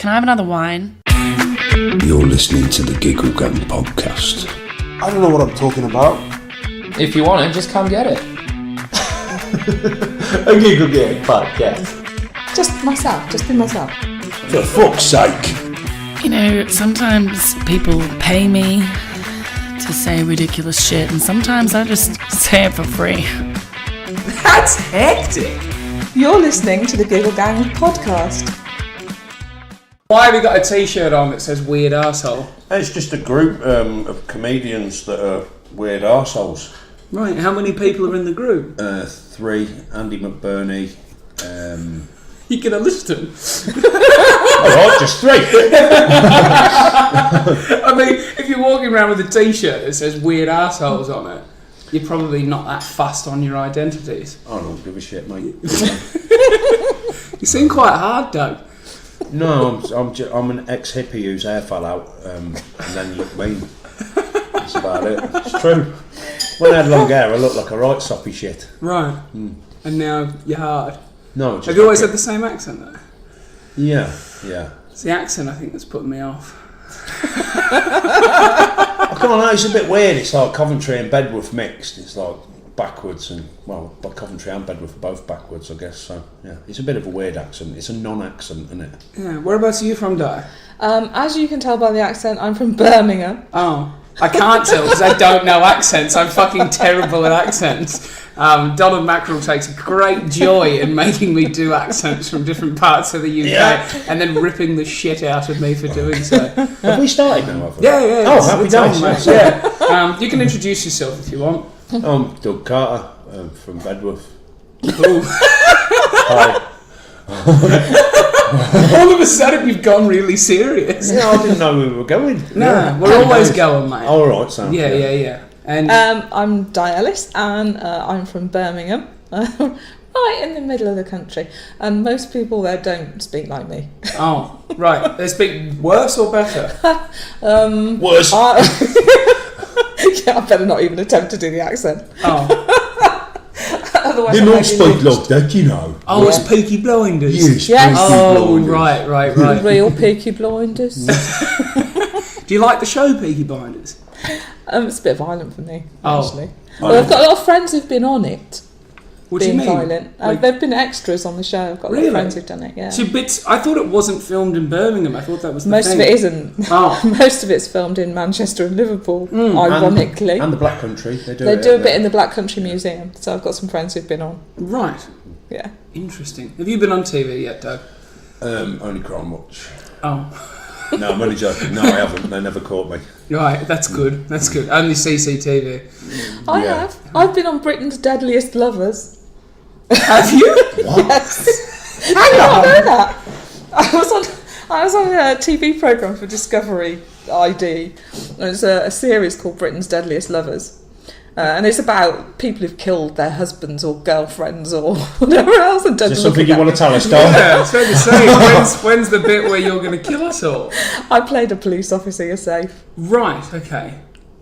can I have another wine? You're listening to the Giggle Gang podcast. I don't know what I'm talking about. If you want it, just come get it. A Giggle Gang podcast. Just be myself. For fuck's sake. You know, sometimes people pay me to say ridiculous shit, and sometimes I just say it for free. That's hectic. You're listening to the Giggle Gang podcast. Why have you got a t-shirt on that says weird arsehole? It's just a group of comedians that are weird arseholes. Right, how many people are in the group? 3, Andy McBurney. You can list them. Alright, just 3. I mean, if you're walking around with a t-shirt that says weird arseholes on it, you're probably not that fussed on your identities. I don't give a shit, mate. You seem quite hard, Doug. No, I'm an ex-hippie whose hair fell out, and then looked mean. That's about it. It's true. When I had long hair, I looked like a right soppy shit. Right. And now you're hard. No, just have you always had the same accent, though? Yeah. It's the accent, I think, that's putting me off. I can't know, it's a bit weird. It's like Coventry and Bedworth mixed. It's like backwards and, well, Coventry and Bedworth are both backwards, I guess. So, yeah, it's a bit of a weird accent. It's a non-accent, isn't it? Yeah, whereabouts are you from, Di? As you can tell by the accent, I'm from Birmingham. Oh, I can't tell because I don't know accents. I'm fucking terrible at accents. Donald Mackerel takes great joy in making me do accents from different parts of the UK and then ripping the shit out of me for doing so. Have we started now? Yeah. Oh, happy days. Mate. Yeah. You can introduce yourself if you want. I'm Doug Carter from Bedworth. Ooh. Hi. All of a sudden you've gone really serious. Yeah, I didn't know we were going. No, we're always going, mate. All right, sounds good. Yeah. And I'm Di Ellis, and I'm from Birmingham, right in the middle of the country. And most people there don't speak like me. Oh, right. They speak worse or better? Worse. Yeah, I better not even attempt to do the accent. Oh. Otherwise, They don't speak like that, you know. Oh, it's Peaky Blinders. Yes. Oh, right. Real Peaky Blinders. Do you like the show Peaky Blinders? It's a bit violent for me, actually. Oh. Well, I've got a lot of friends who've been on it. What do you mean? Violent. Like, they've been extras on the show. I've got a lot of friends who've done it, yeah. So bits, I thought it wasn't filmed in Birmingham. I thought that was the Most thing. of it isn't. Oh. Most of it's filmed in Manchester and Liverpool, ironically. And the Black Country. They do a bit in the Black Country Museum, so I've got some friends who've been on. Right. Yeah. Interesting. Have you been on TV yet, Doug? Only Crime Watch. Oh. No, I'm only joking. No, I haven't. They never caught me. Right, that's good. Only CCTV. I have. I've been on Britain's Deadliest Lovers. Have you? What? Yes. How do you not know that? I was on a TV programme for Discovery ID. It's a series called Britain's Deadliest Lovers. And it's about people who've killed their husbands or girlfriends or whatever else. And Is there something you want to tell us, Dom? Yeah, it's fair to say. When's the bit where you're going to kill us all? I played a police officer, you're safe. Right, okay.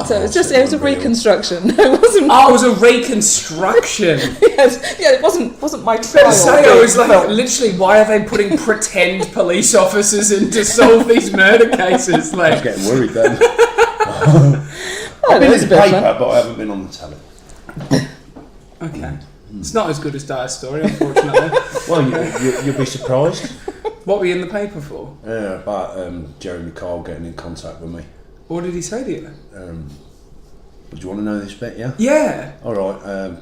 So it was a reconstruction. It wasn't. Oh, it was a reconstruction. Yes, yeah, it wasn't my trial. I was like, literally, why are they putting pretend police officers in to solve these murder cases? I was Like, getting worried then. I've been in the paper, but I haven't been on the telly. okay, it's not as good as Dire's story, unfortunately. Well, you'll be surprised. What were you in the paper for? About Jeremy Kyle getting in contact with me. What did he say to you? Do you want to know this bit? Yeah. Yeah. All right.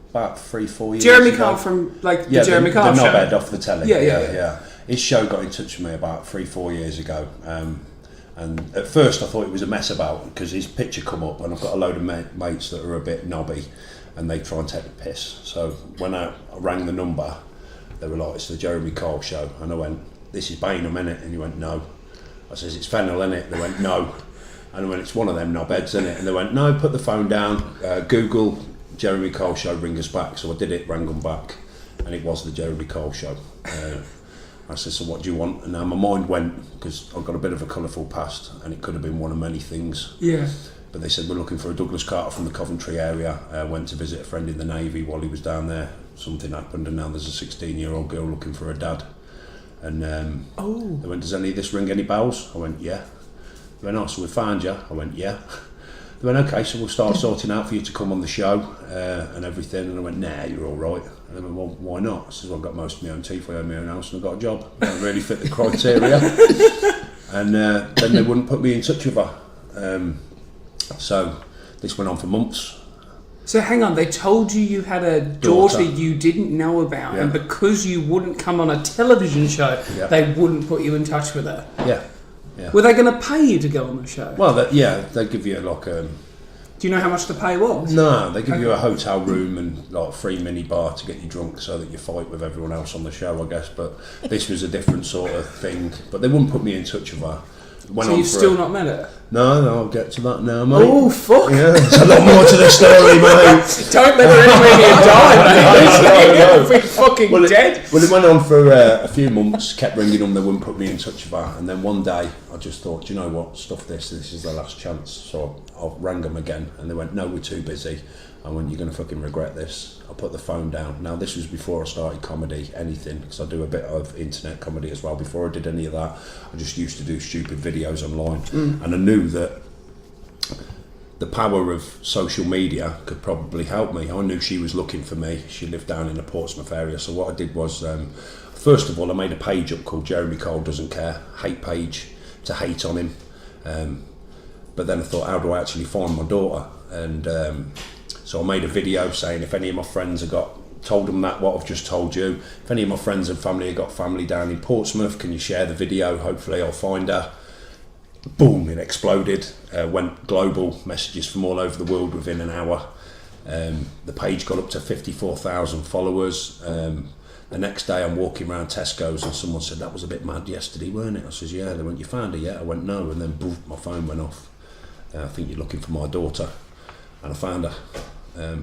About 3-4 years. Jeremy ago. Kyle from the Jeremy Kyle the show. knobhead off the telly. Yeah. His show got in touch with me about 3-4 years ago. And at first I thought it was a mess about because his picture come up and I've got a load of mates that are a bit knobby and they try and take the piss. So when I rang the number, they were like, it's the Jeremy Kyle show. And I went, this is Bainham, innit? And he went, no. I says, it's Fennel, innit? They went, no. And I went, it's one of them knobheads, innit? And they went, no, put the phone down, Google Jeremy Kyle show, ring us back. So I did it, rang them back, and it was the Jeremy Kyle show. I said, so what do you want? And now my mind went, because I've got a bit of a colourful past, and it could have been one of many things. Yeah. But they said, we're looking for a Douglas Carter from the Coventry area. Went to visit a friend in the Navy while he was down there. Something happened, and now there's a 16-year-old girl looking for a dad. And they went, does any of this ring any bells? I went, yeah. They went, oh, so we found you? I went, yeah. They went, okay, so we'll start sorting out for you to come on the show and everything. And I went, nah, you're all right. And they went, well, why not? I said, well, I've got most of my own teeth, I own my own house, and I've got a job. I don't really fit the criteria. And then they wouldn't put me in touch with her. So this went on for months. So hang on, they told you had a daughter you didn't know about, and because you wouldn't come on a television show, they wouldn't put you in touch with her. Yeah. Were they going to pay you to go on the show? Well, they give you like Do you know how much the pay was? No, they give you a hotel room and like a free mini bar to get you drunk so that you fight with everyone else on the show, I guess. But this was a different sort of thing. But they wouldn't put me in touch with her. So you've still not met her? No, I'll get to that now, mate. Oh, fuck! Yeah, there's a lot more to the story, mate. Don't let her anywhere near die, mate. You'll be fucking dead. Well, it went on for a few months, kept ringing them, they wouldn't put me in touch with her. And then one day, I just thought, do you know what, stuff this is the last chance. So I rang them again, and they went, no, we're too busy. I went, you're going to fucking regret this. I put the phone down. Now, this was before I started comedy, anything, because I do a bit of internet comedy as well. Before I did any of that, I just used to do stupid videos online. And I knew that the power of social media could probably help me. I knew she was looking for me. She lived down in the Portsmouth area. So what I did was, first of all, I made a page up called Jeremy Cole Doesn't Care, hate page, to hate on him. But then I thought, how do I actually find my daughter? And so I made a video saying if any of my friends told them that what I've just told you, if any of my friends and family have got family down in Portsmouth, can you share the video? Hopefully I'll find her. Boom, it exploded, went global, messages from all over the world within an hour. The page got up to 54,000 followers. The next day I'm walking around Tesco's and someone said, that was a bit mad yesterday, weren't it? I said, yeah. They went, you found her yet? I went, no. And then boom, my phone went off. I think you're looking for my daughter. And I found her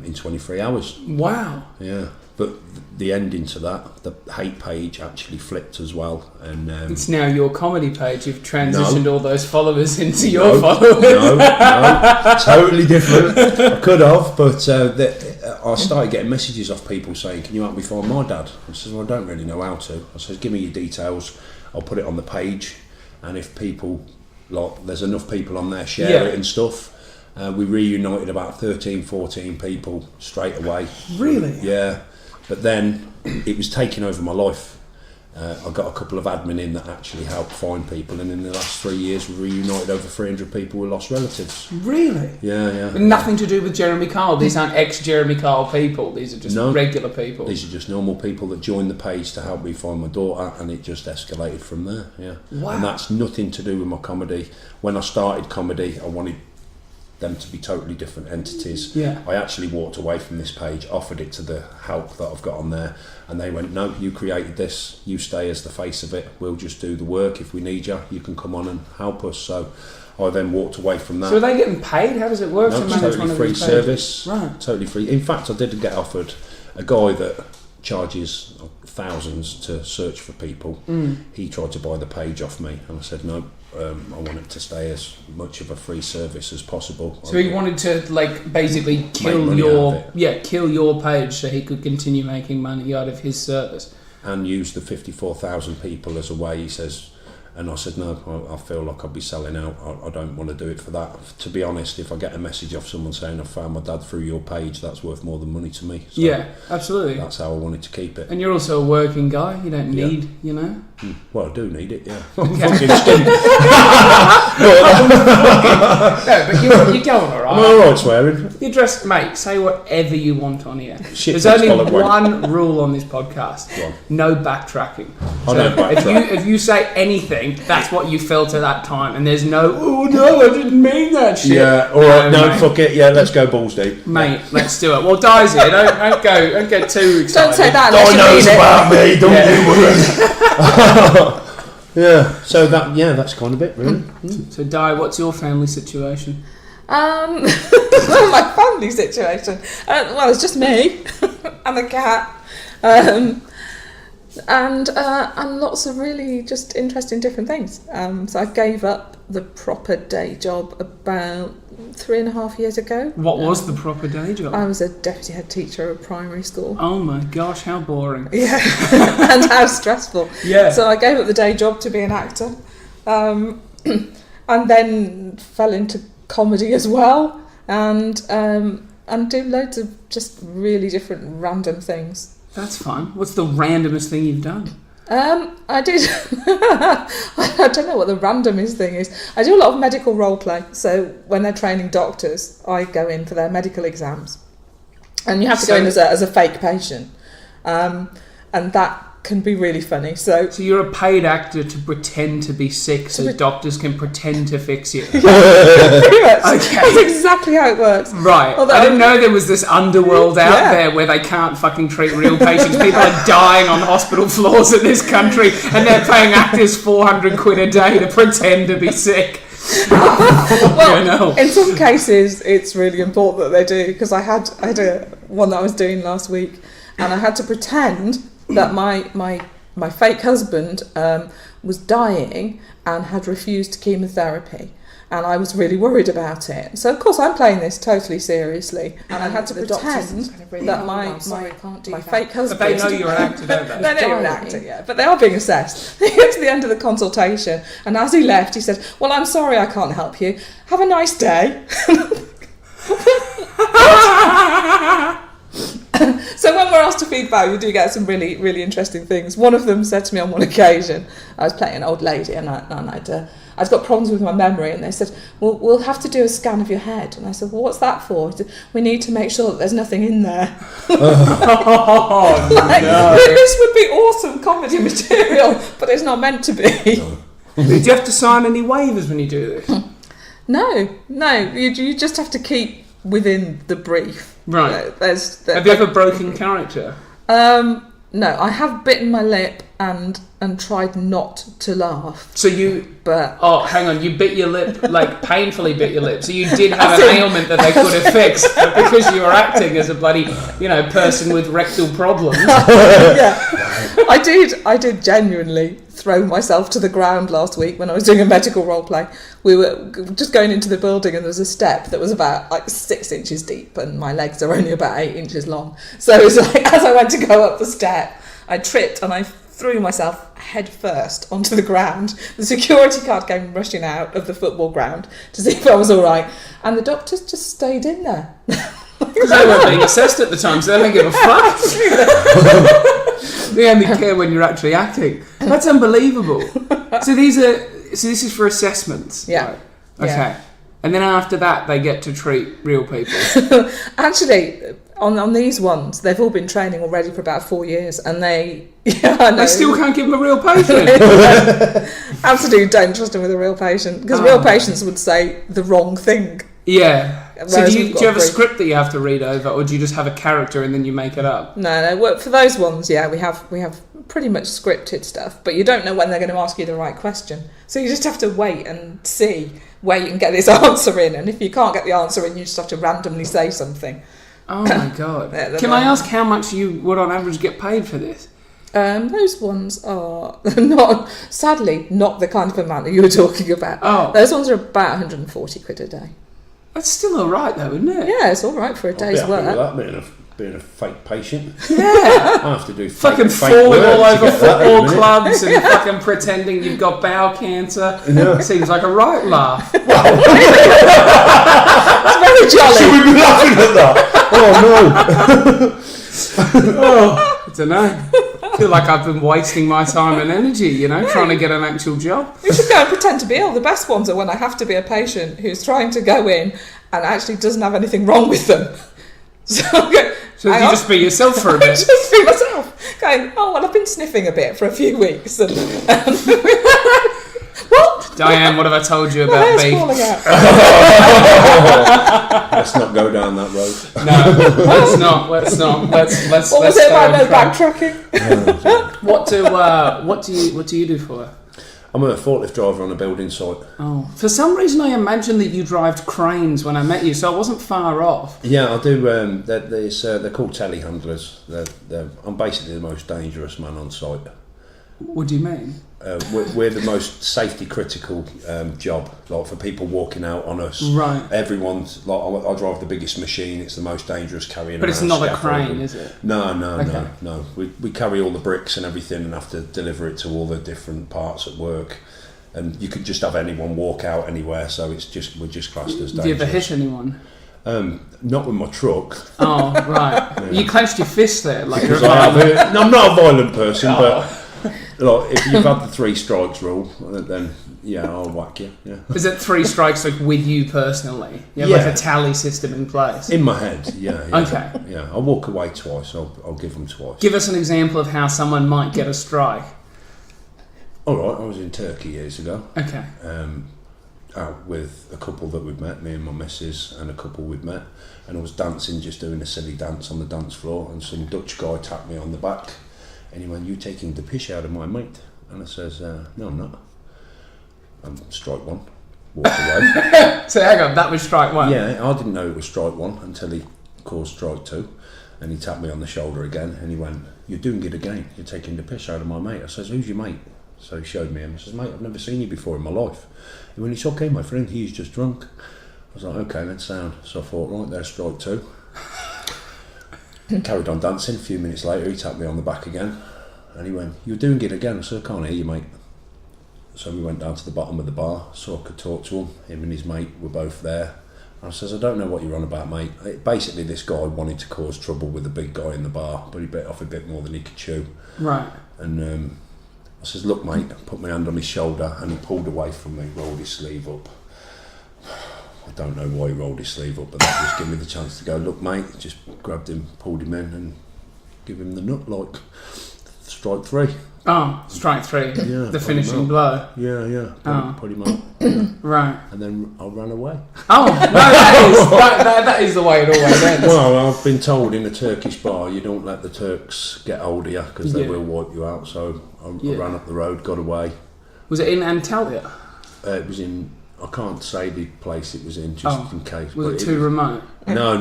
in 23 hours. Wow. Yeah. But the ending to that, the hate page actually flipped as well. And it's now your comedy page. You've transitioned all those followers into your followers. No, totally different. I could have, but I started getting messages off people saying, can you help me find my dad? I said, well, I don't really know how to. I said, give me your details, I'll put it on the page, and if people, there's enough people on there, share it and stuff. We reunited about 13, 14 people straight away. Really? Yeah. But then it was taking over my life. I got a couple of admin in that actually helped find people, and in the last 3 years we've reunited over 300 people with lost relatives. Really? Yeah. Nothing to do with Jeremy Kyle. These aren't ex-Jeremy Kyle people. These are just regular people. These are just normal people that joined the page to help me find my daughter, and it just escalated from there. Yeah. Wow. And that's nothing to do with my comedy. When I started comedy, I wanted them to be totally different entities. Yeah. I actually walked away from this page, offered it to the help that I've got on there, and they went, no, you created this, you stay as the face of it, we'll just do the work. If we need you, you can come on and help us. So I then walked away from that. So are they getting paid? How does it work? No, it's totally free service. Right. Totally free. In fact, I did get offered a guy that charges thousands to search for people. He tried to buy the page off me, and I said no. I want it to stay as much of a free service as possible. So he wanted to basically kill your page so he could continue making money out of his service, and use the 54,000 people as a way. He says, and I said no. I feel like I'd be selling out. I don't want to do it for that. To be honest, if I get a message off someone saying I found my dad through your page, that's worth more than money to me. So yeah, absolutely. That's how I wanted to keep it. And you're also a working guy. You don't need, Well, I do need it, yeah. No, but you're going alright. I'm alright swearing. You dress, mate, say whatever you want on here. Shit, there's only one rule on this podcast. No backtracking. I don't backtrack. If you say anything, that's what you felt at that time, and there's no, oh no, I didn't mean that shit. Yeah, alright, no, fuck it, yeah, let's go balls deep. Mate, let's do it. Well, Daisy, don't get too excited. Don't say that. Di knows about me, don't you worry. Yeah, so that's kind of it, really. So, Di, what's your family situation? My family situation. Well, it's just me and the cat. and lots of really just interesting different things. So I gave up the proper day job about 3.5 years ago. What was the proper day job? I was a deputy head teacher at a primary school. Oh my gosh, how boring. Yeah, and how stressful. Yeah. So I gave up the day job to be an actor, and then fell into comedy as well, and do loads of just really different random things. That's fun. What's the randomest thing you've done? I did. I don't know what the randomest thing is. I do a lot of medical role play. So when they're training doctors, I go in for their medical exams, and you have to go in as a fake patient, and that can be really funny. So you're a paid actor to pretend to be sick, so doctors can pretend to fix you. Pretty much. Okay. That's exactly how it works. Right. Although, I didn't know there was this underworld out there where they can't fucking treat real patients. People are dying on hospital floors in this country, and they're paying actors 400 quid a day to pretend to be sick. Well, in some cases, it's really important that they do, because I had one that I was doing last week, and I had to pretend that my fake husband was dying and had refused chemotherapy, and I was really worried about it. So of course I'm playing this totally seriously, and I had to pretend that my fake husband. But they know you're an actor, don't they? They know you're an actor, yeah, but they are being assessed. They get to the end of the consultation, and as he left, he said, "Well, I'm sorry, I can't help you. Have a nice day." So when we're asked to feedback, we do get some really, really interesting things. One of them said to me on one occasion, I was playing an old lady, and I'd got problems with my memory, and they said, "Well, we'll have to do a scan of your head." And I said, "Well, what's that for?" He said, "We need to make sure that there's nothing in there." Oh, no. This would be awesome comedy material, but it's not meant to be. Did you have to sign any waivers when you do this? No, you just have to keep within the brief. Right. Have you ever broken character? No, I have bitten my lip and tried not to laugh. So But oh, hang on, you bit your lip, like painfully bit your lip. So you did have an ailment that they could have fixed, but because you were acting as a bloody, person with rectal problems. Yeah, I did genuinely throw myself to the ground last week when I was doing a medical role play. We were just going into the building, and there was a step that was about 6 inches deep, and my legs are only about 8 inches long. So it was like, as I went to go up the step, I tripped and I threw myself head first onto the ground. The security guard came rushing out of the football ground to see if I was all right, and the doctors just stayed in there. Because they weren't being assessed at the time, so they don't give a fuck. They only care when you're actually acting. That's unbelievable. So this is for assessments. Yeah. Right? Okay. Yeah. And then after that, they get to treat real people. Actually, on these ones, they've all been training already for about 4 years, and they still can't give them a real patient. Absolutely don't trust them with a real patient, because real patients would say the wrong thing. Yeah. So do you have a brief. script that you have to read over, or do you just have a character and then you make it up? No. For those ones, yeah, we have pretty much scripted stuff, but you don't know when they're going to ask you the right question. So you just have to wait and see where you can get this answer in, and if you can't get the answer in, you just have to randomly say something. Oh my god! Can I ask how much you would on average get paid for this? Those ones are sadly not the kind of amount that you were talking about. Oh, those ones are about 140 quid a day. That's still all right though, isn't it? Yeah, it's all right for a day's work. Being a fake patient. Yeah. I have to do fucking falling all over football clubs and fucking pretending you've got bowel cancer. Yeah. Seems like a right laugh. It's very jolly. Should we be laughing at that? Oh I don't know. I feel like I've been wasting my time and energy, trying to get an actual job. We should go and pretend to be ill. The best ones are when I have to be a patient who's trying to go in and actually doesn't have anything wrong with them. So you just be yourself for a bit. Just be myself. Going, oh, well, I've been sniffing a bit for a few weeks. And, what? Diane, what have I told you about beef? Let's not go down that road. No, let's not. Let's what was it about no backtracking? What do you do for her? I'm a forklift driver on a building site. Oh, for some reason I imagined that you drove cranes when I met you, so I wasn't far off. Yeah, I do. They're called telehandlers. I'm basically the most dangerous man on site. What do you mean? We're the most safety critical job, like for people walking out on us. Right. Everyone's like, I drive the biggest machine. It's the most dangerous carrying. But it's not a crane, is it? No, Okay. no. We carry all the bricks and everything, and have to deliver it to all the different parts at work. And you could just have anyone walk out anywhere, so we're just classed as dangerous. Do you ever hit anyone? Not with my truck. Oh, right. Yeah. You clenched your fist there, like you're I'm not a violent person, but like, if you've had the 3 strikes rule, then yeah, I'll whack you. Yeah. Is it 3 strikes like with you personally? You have Yeah. like a tally system in place? In my head, yeah. Okay. Yeah, I'll walk away twice. I'll give them twice. Give us an example of how someone might get a strike. All right, I was in Turkey years ago. Okay. Out with a couple that we'd met, me and my missus, and a couple we'd met, and I was dancing, just doing a silly dance on the dance floor, and some Dutch guy tapped me on the back, and he went, "You taking the piss out of my mate?" And I says, "No, I'm not." Strike one. Walked away. So hang on, that was strike one? Yeah, I didn't know it was strike one until he caused strike 2, and he tapped me on the shoulder again, and he went, "You're doing it again. You're taking the piss out of my mate." I says, "Who's your mate?" So he showed me him. I says, "Mate, I've never seen you before in my life." And when "It's okay, my friend, he's just drunk." I was like, "Okay, that's sound." So I thought, right, there's strike 2. Carried on dancing. A few minutes later, he tapped me on the back again, and he went, "You're doing it again." I said, "I can't hear you, mate." So we went down to the bottom of the bar so I could talk to him. Him and his mate were both there. And I says, "I don't know what you're on about, mate." Basically, this guy wanted to cause trouble with the big guy in the bar, but he bit off a bit more than he could chew. Right. And I says, "Look, mate," I put my hand on his shoulder, and he pulled away from me, rolled his sleeve up. I don't know why he rolled his sleeve up, but that just gave me the chance to go, "Look, mate," just grabbed him, pulled him in, and give him the nut, like strike 3. Oh, strike 3. Yeah, The finishing blow. Yeah. Oh. Put him up. Right. And then I ran away. Oh, no, that is the way it always ends. Well, I've been told in a Turkish bar, you don't let the Turks get hold of you because they Yeah. will wipe you out. So I Yeah. ran up the road, got away. Was it in Antalya? It was in, I can't say the place it was in, just Oh. in case. Was but it too remote? No,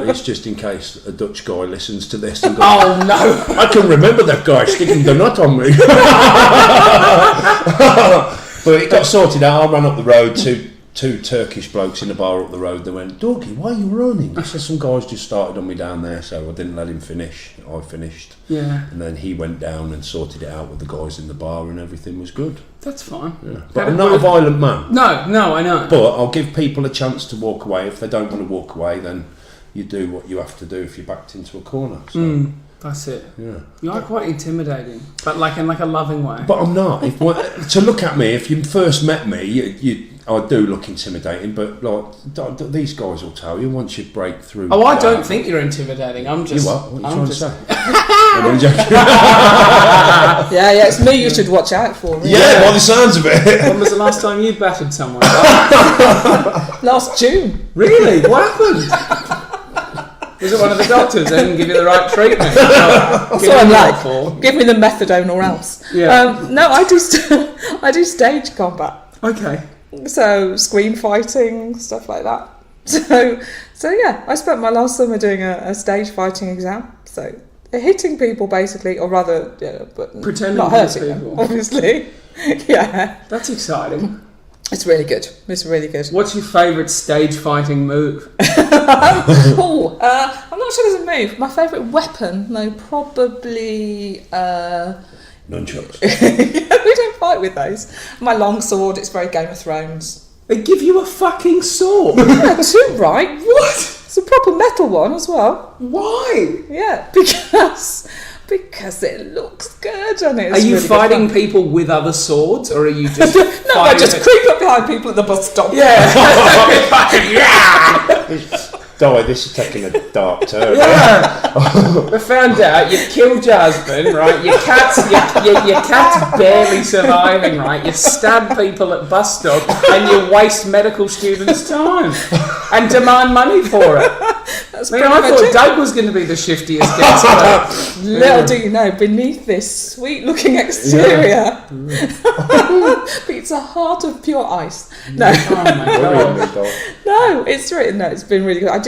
it's just in case a Dutch guy listens to this and goes, Oh, no. "I can remember that guy sticking the nut on me." But it got sorted out. I ran up the road, two Turkish blokes in the bar up the road. They went, "Doggy, why are you running?" I said, "Some guys just started on me down there, so I didn't let him finish. I finished." Yeah. And then he went down and sorted it out with the guys in the bar, and everything was good. That's fine. Yeah. But I'm not a violent man. No, I know. But I'll give people a chance to walk away. If they don't want to walk away, then you do what you have to do if you're backed into a corner. So, That's it. yeah. You are quite intimidating, but like in like a loving way. But I'm not. To look at me, if you first met me, I do look intimidating. But like these guys will tell you once you break through. Oh, I don't think you're intimidating. I'm just. You what? What are you trying to say? Yeah, it's me you should watch out for. Really. Yeah, by the sounds of it. When was the last time you battered someone? Last June. Really? What happened? Was it one of the doctors? They didn't give you the right treatment. So I'm like, give me the methadone or else. Yeah. No, I do stage combat. Okay. So screen fighting, stuff like that. So yeah, I spent my last summer doing a stage fighting exam. So hitting people basically, or rather, but Pretending not to hit hurting them, people. obviously. Yeah, That's exciting. it's really good. It's really good. What's your favourite stage fighting move? Oh, I'm not sure there's a move. My favourite weapon, no, probably. Nunchucks. Yeah, we don't fight with those. My long sword. It's very Game of Thrones. They give you a fucking sword. Yeah, too right. What? It's a proper metal one as well. Why? Yeah, because it looks good and it's Are you really good fighting fun. people with other swords, or are you just No, I fighting just creep up behind people at the bus stop. Yeah. Di, this is taking a dark turn. Yeah. We found out you killed your husband, right? Your cat's barely surviving, right? You stab people at bus stop and you waste medical students' time and demand money for it. That's Man, pretty I much thought it. Doug was going to be the shiftiest guest. but- Little do you know, beneath this sweet-looking exterior beats a heart of pure ice. No, Oh my god. no, it's been really good. I've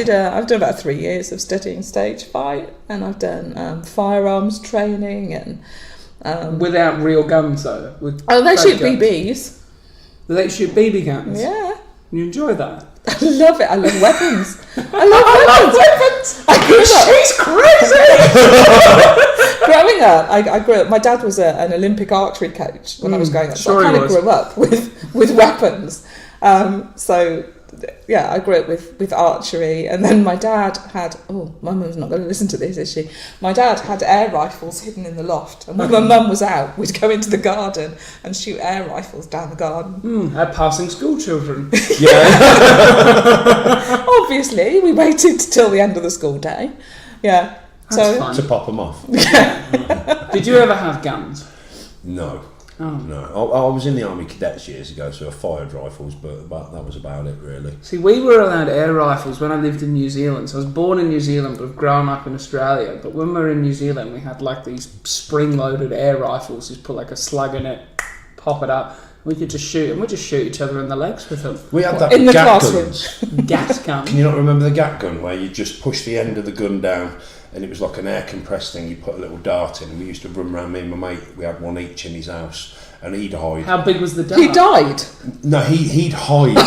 done about 3 years of studying stage fight, and I've done firearms training and Without real guns, though. With they fake shoot guns. BBs. They shoot BB guns. Yeah. You enjoy that? I love it. I love weapons. I love weapons. I grew up. She's crazy! Growing up, I grew up. My dad was an Olympic archery coach when I was growing up, so sure I he kind of was. grew up with weapons. So yeah, I grew up with archery, and then my dad had. Oh, my mum's not going to listen to this, is she? My dad had air rifles hidden in the loft, and when my mum was out, we'd go into the garden and shoot air rifles down the garden. At passing school children. Obviously, we waited till the end of the school day. Yeah. That's So fun. To pop them off. Did you ever have guns? No. Oh. No. I was in the Army Cadets years ago, so I fired rifles, but that was about it, really. See, we were allowed air rifles when I lived in New Zealand. So I was born in New Zealand, but I've grown up in Australia. But when we were in New Zealand, we had like these spring-loaded air rifles. Just put like a slug in it, pop it up. We could just shoot, and we just shoot each other in the legs with them. We had that In the gat classroom. guns. Gas gun. Can you not remember the gat gun where you just push the end of the gun down and it was like an air compressed thing, you put a little dart in, and we used to run around, me and my mate, we had one each in his house, and he'd hide. How big was the dart? he died. No, he'd hide. No,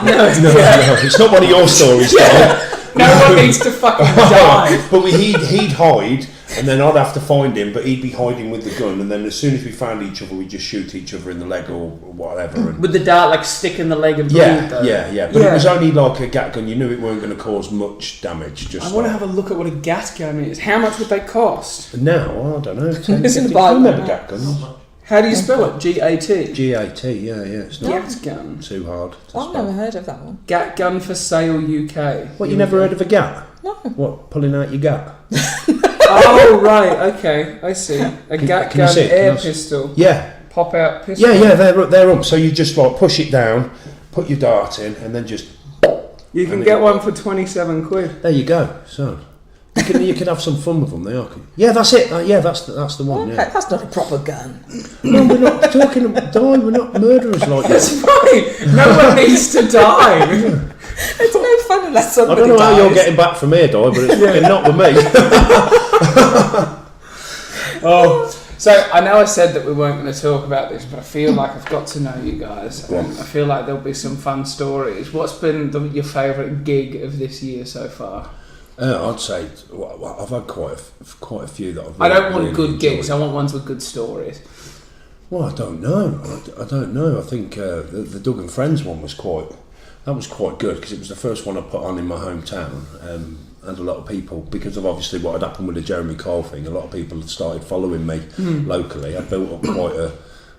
No, it's not one of your stories, Dom. no one needs to fucking die. But he'd hide, and then I'd have to find him, but he'd be hiding with the gun, and then as soon as we found each other, we'd just shoot each other in the leg or whatever. And With the dart like stick in the leg and bleed, though. yeah. But it was only like a gat gun. You knew it weren't going to cause much damage. Just I want to have a look at what a gas gun is. How much would they cost? Now, I don't know. 10, It's in 15, the Bible. I remember gat guns. How do you spell it? G-A-T. GAT, yeah. It's not Gas gun. too hard. to I've spell. never heard of that one. Gat gun for sale UK. What, you never heard of a gat? No. What, pulling out your gut? Oh, right, okay, I see. A gat can you gun see it? air Can I see- pistol. Yeah, Pop out pistol. yeah, they're up. So you just like push it down, put your dart in, and then just You can And get it- one for 27 quid. there you go. So you can have some fun with them. They are. Yeah, that's it. Yeah, that's the one. Okay, Yeah. that's not a proper gun. No, we're not talking. We're not murderers like That's this. fine. No one needs to die. It's no fun unless I somebody don't know how dies. you're getting back from here, Di, but it's fucking not with me. Oh, so I know I said that we weren't going to talk about this, but I feel like I've got to know you guys. And I feel like there'll be some fun stories. What's been your favourite gig of this year so far? I'd say I've had quite a few that I've. I don't want really good enjoyed. gigs. I want ones with good stories. Well, I don't know. I don't know. I think the Doug and Friends one was quite good because it was the first one I put on in my hometown. And a lot of people, because of obviously what had happened with the Jeremy Kyle thing, a lot of people had started following me locally. I built up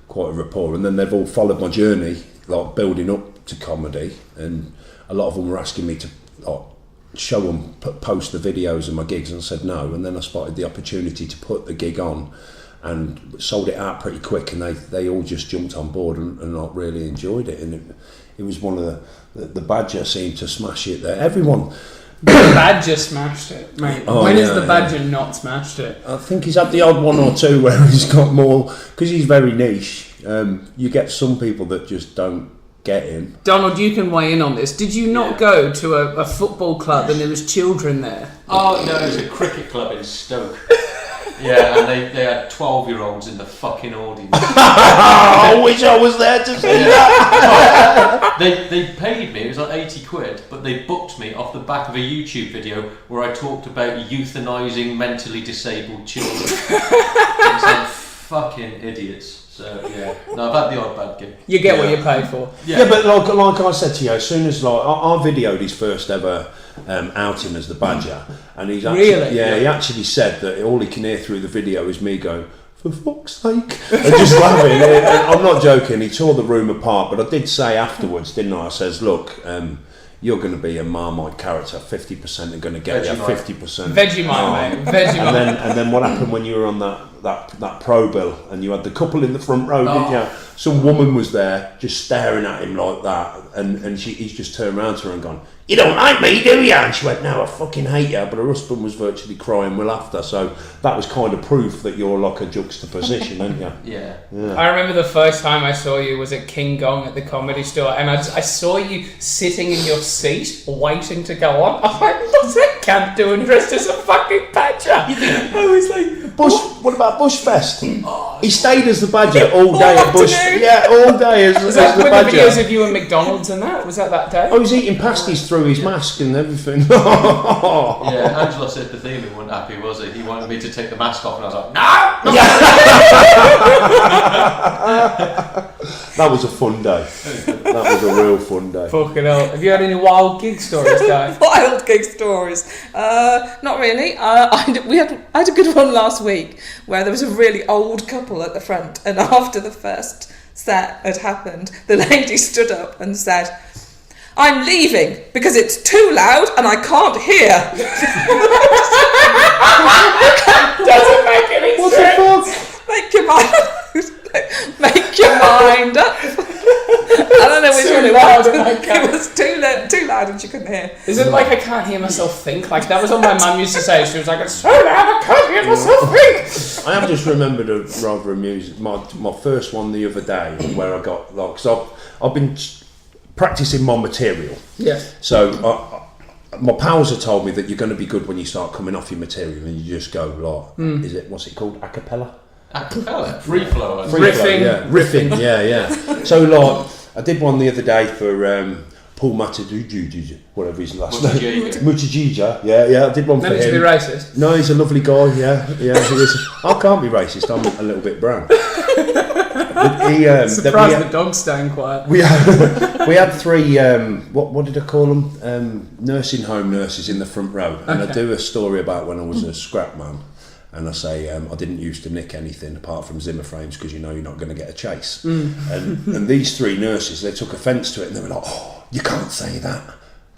quite a rapport, and then they've all followed my journey, like building up to comedy. And a lot of them were asking me to like, show them, post the videos of my gigs, and I said no. And then I spotted the opportunity to put the gig on, and sold it out pretty quick, and they all just jumped on board and like, really enjoyed it. And it was one of the Badger seemed to smash it there. Everyone. The Badger smashed it, mate. Oh, When has yeah, the yeah. Badger not smashed it? I think he's had the odd one or two where he's got more, because he's very niche. You get some people that just don't get him. Donald, you can weigh in on this. Did you not go to a football club and there was children there? Oh no, it was a cricket club in Stoke. Yeah, and they had 12-year-olds in the fucking audience. I wish I was there to see that. They paid me, it was like 80 quid, but they booked me off the back of a YouTube video where I talked about euthanizing mentally disabled children. It's like fucking idiots. So yeah, no, I've had the odd bad gig. You get what you pay for. Yeah, but like I said to you, as soon as like I videoed his first ever outing as the Badger, and he's actually, Really? he actually said that all he can hear through the video is me going, for fuck's sake, and just laughing. And I'm not joking. He tore the room apart, but I did say afterwards, didn't I? I says, look, you're going to be a Marmite character. 50% are going to get you. Vegemite. 50%. Vegemite, mate. Vegemite. And then what happened when you were on that that pro bill, and you had the couple in the front row, didn't you? Some woman was there just staring at him like that, and he's just turned around to her and gone, "You don't like me, do you?" And she went, "No, I fucking hate you." But her husband was virtually crying with laughter, so that was kind of proof that you're like a juxtaposition, aren't you? Yeah. I remember the first time I saw you was at King Gong at the Comedy Store, and I saw you sitting in your seat waiting to go on. I was like, what's that cunt doing dressed as a fucking badger? I was like, What about Bushfest? He stayed as the badger all day at Bush. Yeah, all day as was the that with the badger. videos of you and McDonald's and that? Was that day? I was eating pasties through his mask and everything. Yeah, Angela said the theme, he wasn't happy, was he? He wanted me to take the mask off, and I was like, no! That was a fun day. That was a real fun day. Fucking hell. Have you had any wild gig stories, guys? Wild gig stories. Not really. I had a good one last week where there was a really old couple at the front, and after the first set had happened, the lady stood up and said, "I'm leaving because it's too loud and I can't hear." Doesn't make any sense. Make your mind up. I don't know which one it was. It was too loud and she couldn't hear. Is it like I can't hear myself think? Like that was what my mum used to say. She was like, "It's so loud I can't hear myself think." I have just remembered a rather amusing my first one the other day where I got like, because I've been practicing my material. Yeah. So my pals have told me that you're going to be good when you start coming off your material and you just go like, what's it called, a cappella? Acapella, free flow. Riffing, yeah. So like, I did one the other day for Paul Mataduju, whatever his last name. Mutijija, yeah. I did one for him. Meant to be racist. No, he's a lovely guy. Yeah. He is. I can't be racist. I'm a little bit brown. Surprised the dog's staying quiet. We had three. What did I call them? Nursing home nurses in the front row, and I do a story about when I was a scrap man. And I say, I didn't used to nick anything apart from Zimmer frames because you know you're not going to get a chase. And these three nurses, they took offence to it and they were like, "Oh, you can't say that."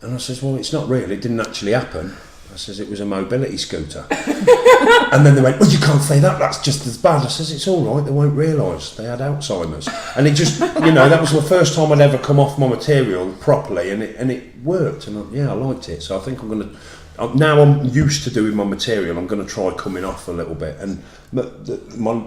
And I says, "Well, it's not real. It didn't actually happen." I says, "It was a mobility scooter." And then they went, "Well, you can't say that. That's just as bad." I says, "It's all right. They won't realise they had Alzheimer's." And it just, that was the first time I'd ever come off my material properly, and it worked. And I liked it. So I think I'm going to. Now I'm used to doing my material, I'm going to try coming off a little bit. And my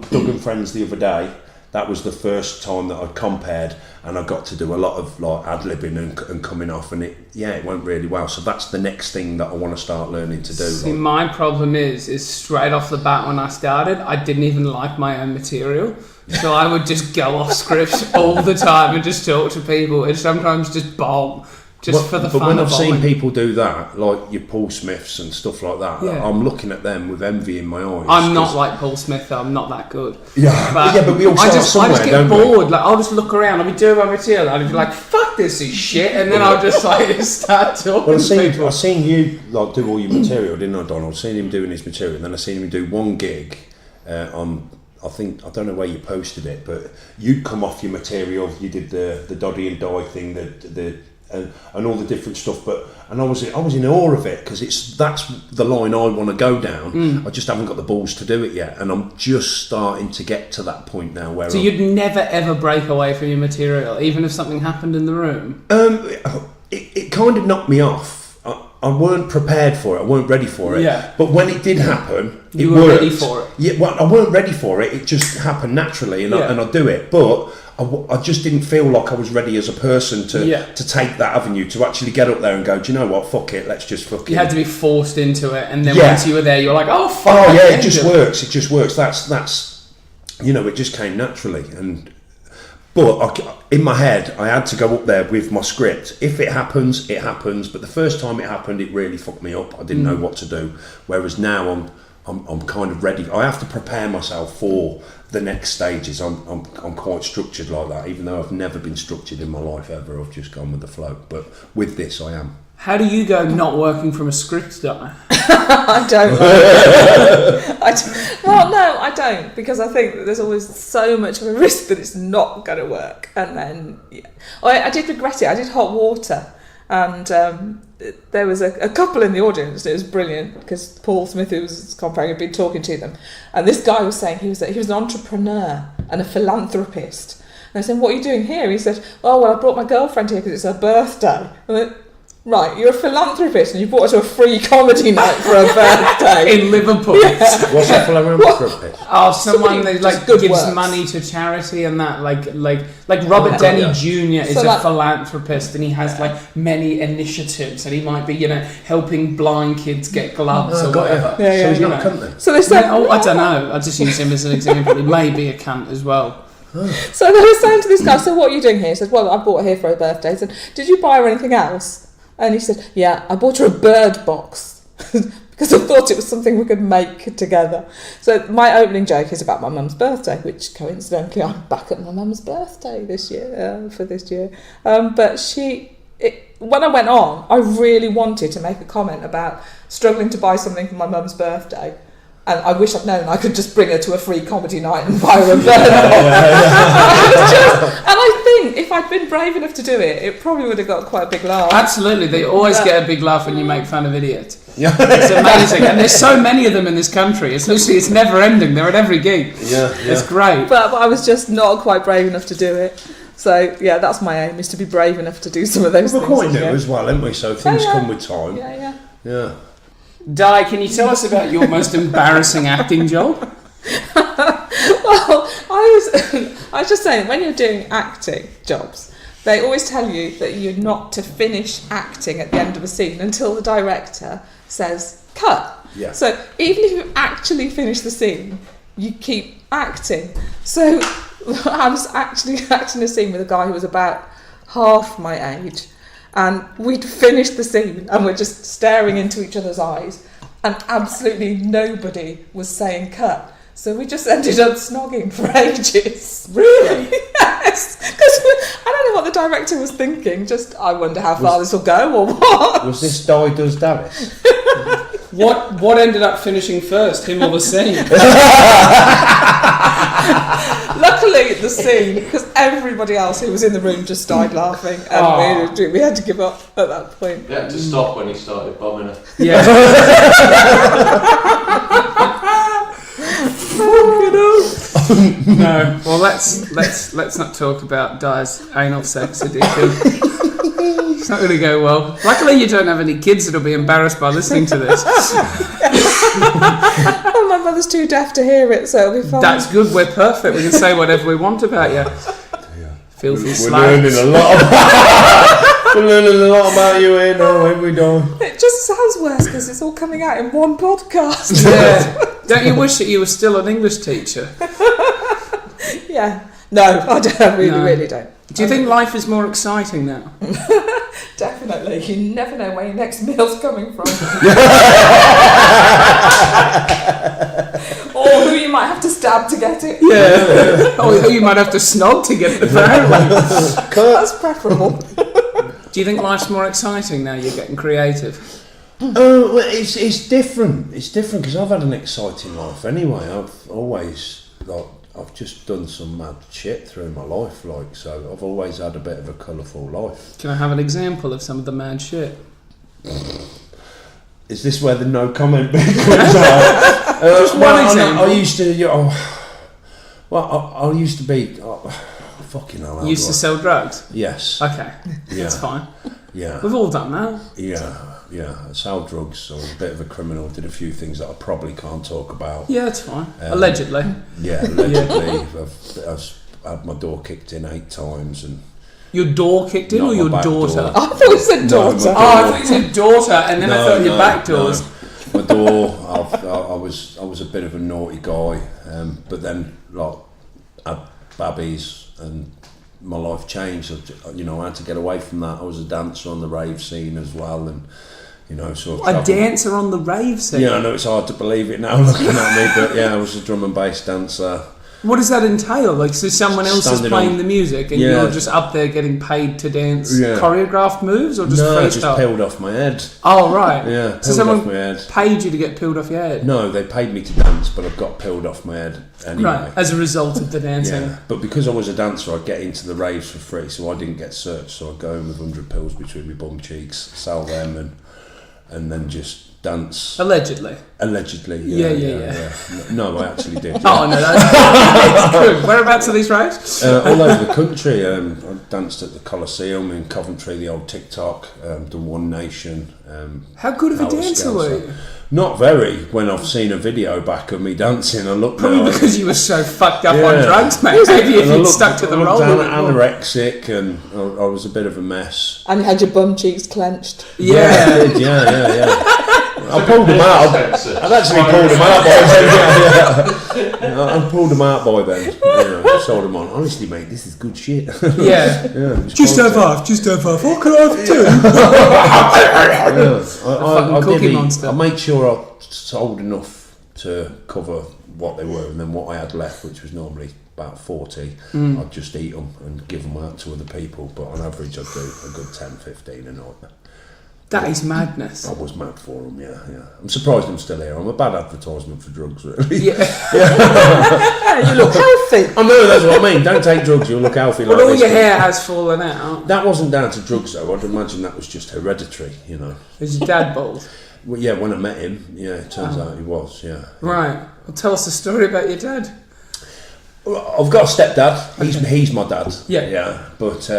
Doug and Friends the other day, that was the first time that I compared, and I got to do a lot of like ad-libbing and coming off, and it went really well. So that's the next thing that I want to start learning to do. See, my problem is straight off the bat when I started, I didn't even like my own material. So I would just go off script all the time and just talk to people, and sometimes just bomb. For the fun but when I've of seen bombing. people do that, like your Paul Smiths and stuff like that, I'm looking at them with envy in my eyes. I'm not like Paul Smith though, I'm not that good. Yeah, but we all start somewhere, I just get don't bored. Like I'll just look around, I'll be doing my material, and I'll be like, "Fuck this is shit," and then I'll just like start talking. Well, to people. I seen you like do all your material, didn't I, Donald? I seen him doing his material, and then I seen him do one gig on. I don't know where you posted it, but you'd come off your material. You did the Doddy and Die thing, and all the different stuff, and I was in awe of it because that's the line I want to go down. I just haven't got the balls to do it yet, and I'm just starting to get to that point now where. So you'd never ever break away from your material, even if something happened in the room. It kind of knocked me off. I weren't prepared for it. I weren't ready for it. Yeah. But when it did happen, you were ready for it. Yeah. Well, I weren't ready for it. It just happened naturally, and I do it, but. I just didn't feel like I was ready as a person to take that avenue, to actually get up there and go, "Do you know what, fuck it, let's just fuck it." You had to be forced into it, and then once you were there, you were like, "Oh, fuck." Oh yeah, it just works. That's it just came naturally. But in my head, I had to go up there with my script. If it happens, it happens. But the first time it happened, it really fucked me up. I didn't know what to do. Whereas now I'm kind of ready. I have to prepare myself for the next stages. I'm quite structured like that, even though I've never been structured in my life ever. I've just gone with the flow. But with this, I am. How do you go not working from a script, Donna? I don't. Well, no, I don't, because I think that there's always so much of a risk that it's not going to work. And then I did regret it. I did hot water, and there was a couple in the audience. It was brilliant because Paul Smith, who was his companion, had been talking to them, and this guy was saying he was an entrepreneur and a philanthropist. And I said, "What are you doing here?" He said, "Oh, well, I brought my girlfriend here because it's her birthday." And I went, "Right, you're a philanthropist and you brought her to a free comedy night for her birthday in Liverpool. What's a philanthropist? Oh, someone Somebody that good gives works. money to charity and that, like Robert Denny Jr. is So, a philanthropist, and he has like many initiatives, and he might be, helping blind kids get gloves or got you. whatever. Yeah, So he's you not a know. cunt then? So they said, I don't know. I just use him as an example. He may be a cunt as well. So they were saying to this guy, "So what are you doing here?" He said, "Well, I bought her here for her birthday." He said, "Did you buy her anything else?" And he said, "Yeah, I bought her a bird box because I thought it was something we could make together." So my opening joke is about my mum's birthday, which coincidentally I'm back at my mum's birthday this year, for this year. But when I went on, I really wanted to make a comment about struggling to buy something for my mum's birthday. And I wish I'd known I could just bring her to a free comedy night and buy her a bird box. And I think if I'd been brave enough to do it, it probably would have got quite a big laugh. Absolutely, they always get a big laugh when you make fun of idiots. Yeah. It's amazing, and there's so many of them in this country. It's never ending. They're at every gig. Yeah. It's great. But I was just not quite brave enough to do it. So yeah, that's my aim, is to be brave enough to do some of those We're things. quite new as well, aren't we? So things come with time. Yeah. Yeah. Di, can you tell us about your most embarrassing acting job? Well, I was just saying, when you're doing acting jobs, they always tell you that you're not to finish acting at the end of a scene until the director says cut. Yeah. So even if you actually finish the scene, you keep acting. So I was actually acting a scene with a guy who was about half my age, and we'd finished the scene and we're just staring into each other's eyes, and absolutely nobody was saying cut. So we just ended up snogging for ages. Really? Yes. Because I don't know what the director was thinking. Just, I wonder how far this will go or what. Was this Di Does Dallas? What ended up finishing first, him or the scene? Luckily, the scene, because everybody else who was in the room just died laughing, and we had to give up at that point. You had to stop when he started bombing her. Yeah. No. Well, let's not talk about Di's anal sex addiction. It's not going to go well. Luckily, you don't have any kids that'll be embarrassed by listening to this. Oh, my mother's too deaf to hear it, so it'll be fine. That's good. We're perfect. We can say whatever we want about you. Filthy We're slag. learning a lot. We're learning a lot about you here now, ain't we, Di? It just sounds worse because it's all coming out in one podcast. Yeah. Don't you wish that you were still an English teacher? Yeah. No, I don't. I really don't. Do you think life is more exciting now? Definitely. You never know where your next meal's coming from. Or who you might have to stab to get it. Yeah. Or you might have to snog to get it, apparently. That's preferable. Do you think life's more exciting now you're getting creative? Well, it's different. It's different because I've had an exciting life anyway. I've just done some mad shit through my life, so I've always had a bit of a colourful life. Can I have an example of some of the mad shit? Is this where the no comment bit comes out? Just one example. I used to, I used to be, fucking hell. You used to sell drugs? Yes. Okay, Yeah. that's fine. Yeah. We've all done that. Yeah. I sold drugs. I was a bit of a criminal. Did a few things that I probably can't talk about. Yeah, that's fine. Allegedly. Yeah, allegedly. I've had my door kicked in 8 times and. Your door kicked in Not or my your back daughter? door. I thought you said No, daughter. my Oh, I thought you said daughter, and then I thought your back doors. No. My door. I was a bit of a naughty guy, but then had babbies and my life changed. I had to get away from that. I was a dancer on the rave scene as well, and sort of A dancer on the rave scene? Yeah, I know it's hard to believe it now looking at me, but yeah, I was a drum and bass dancer. What does that entail? Like, so someone else is Standing playing on- the music and Yeah. you're just up there getting paid to dance Yeah. choreographed moves or just No, freestyle? just peeled off my head. Oh, right. Yeah, So peeled someone off my head. paid you to get peeled off your head? No, they paid me to dance, but I got peeled off my head anyway. Right, as a result of the dancing. Yeah, but because I was a dancer, I'd get into the raves for free, so I didn't get searched. So I'd go in with 100 pills between my bum cheeks, sell them, and then just dance. Allegedly. Allegedly, Yeah. No, I actually did. Oh, no, that's good. Whereabouts are these raves? All over the country. I danced at the Coliseum in Coventry, the old TikTok, done One Nation. How good of a Howard dancer Skelter. were you? Not very. When I've seen a video back of me dancing, I look Probably now. because you were so fucked up on Yeah. drugs, mate. Maybe if And I you'd looked- stuck to the I role. looked a bit more. anorexic, and I was a bit of a mess. And you had your bum cheeks clenched. I Yeah. did, yeah. I pulled them out. I've actually pulled them out by then. Yeah. I pulled them out by then. I sold them on. Honestly, mate, this is good shit. Yeah. It's Just have quality. half, just have half. What can I have too? Yeah. fucking Cookie Monster. I made sure I sold enough to cover what they were, and then what I had left, which was normally about 40, I'd just eat them and give them out to other people. But on average, I'd do a good 10, 15 a night. That is madness. I was mad for them, yeah. I'm surprised I'm still here. I'm a bad advertisement for drugs, really. Yeah. Yeah, you look healthy. I know, that's what I mean. Don't take drugs, you'll look healthy like But all this. your hair has fallen out. That wasn't down to drugs, though. I'd imagine that was just hereditary, you know. Is your dad bald? Well, yeah, when I met him, yeah, it turns out he was, yeah. Right. Well, tell us a story about your dad. Well, I've got a stepdad. He's my dad. Yeah. Yeah. But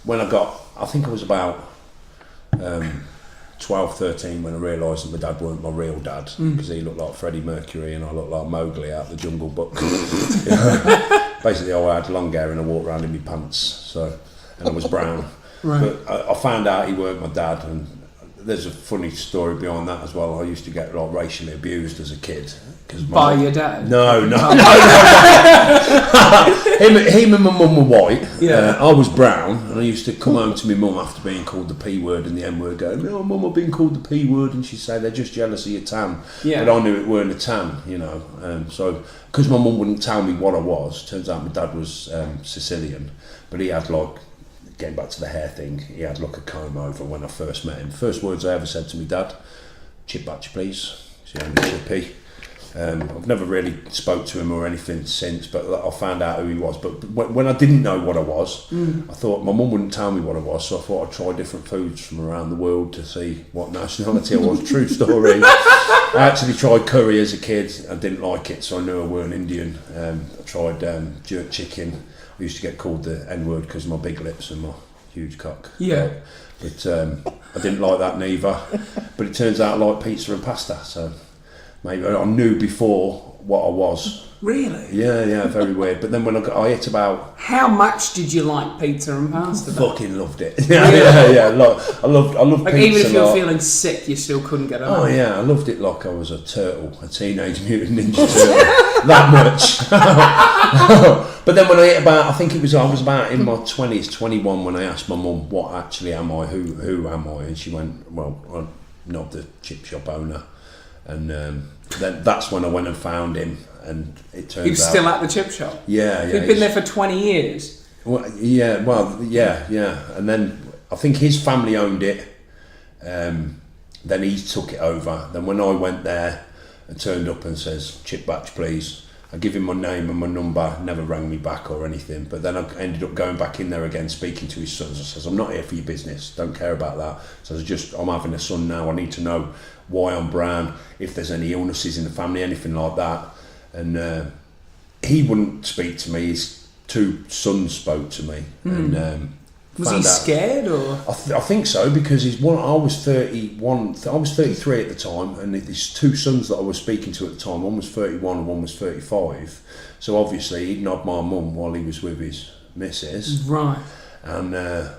when I think I was about 12, 13 when I realised that my dad weren't my real dad, because he looked like Freddie Mercury and I looked like Mowgli out of the Jungle Book. Basically, I had long hair and I walked around in my pants, and I was brown. Right. But I found out he weren't my dad, and there's a funny story behind that as well. I used to get like racially abused as a kid. By your dad? No. him and my mum were white. Yeah. I was brown, and I used to come home to my mum after being called the P word and the N word, going, "No, mum, I've been called the P word," and she'd say, "They're just jealous of your tan." Yeah. But I knew it weren't a tan, you know. So because my mum wouldn't tell me what I was, turns out my dad was Sicilian, but he had like. Getting back to the hair thing, he had like a comb over when I first met him. First words I ever said to my dad, "Chip batch, please." It's the only chippy. I've never really spoke to him or anything since, but I found out who he was. But when I didn't know what I was, I thought my mum wouldn't tell me what I was, so I thought I'd try different foods from around the world to see what nationality I was. True story. I actually tried curry as a kid. I didn't like it, so I knew I weren't Indian. I tried jerk chicken. I used to get called the N-word because of my big lips and my huge cock. Yeah. But I didn't like that neither. But it turns out I like pizza and pasta, so maybe I knew before what I was. Really? Yeah, very weird. But then when I hit about... How much did you like pizza and pasta? Fucking loved it. Yeah. I loved Like, pizza. even if you were like- feeling sick, you still couldn't get Oh over it. yeah, I loved it like I was a turtle, a teenage mutant ninja turtle. That much. But then when I hit about, I was about in my 20s, 21, when I asked my mum, "What actually am I? Who am I?" And she went, "Well, I'm not the chip shop owner." And then that's when I went and found him, and it turns out He was still at the chip shop? Yeah. He'd been there for 20 years? Well, yeah. And then I think his family owned it. Then he took it over. Then when I went there and turned up and says, "Chip batch, please," I give him my name and my number, never rang me back or anything. But then I ended up going back in there again, speaking to his sons. I says, "I'm not here for your business, don't care about that." So I'm having a son now, I need to know why I'm brown, if there's any illnesses in the family, anything like that. And he wouldn't speak to me, his two sons spoke to me. And Was he scared, or? I think so, because I was 31, I was 33 at the time, and his two sons that I was speaking to at the time, one was 31 and one was 35. So obviously he'd nod my mum while he was with his missus. Right. And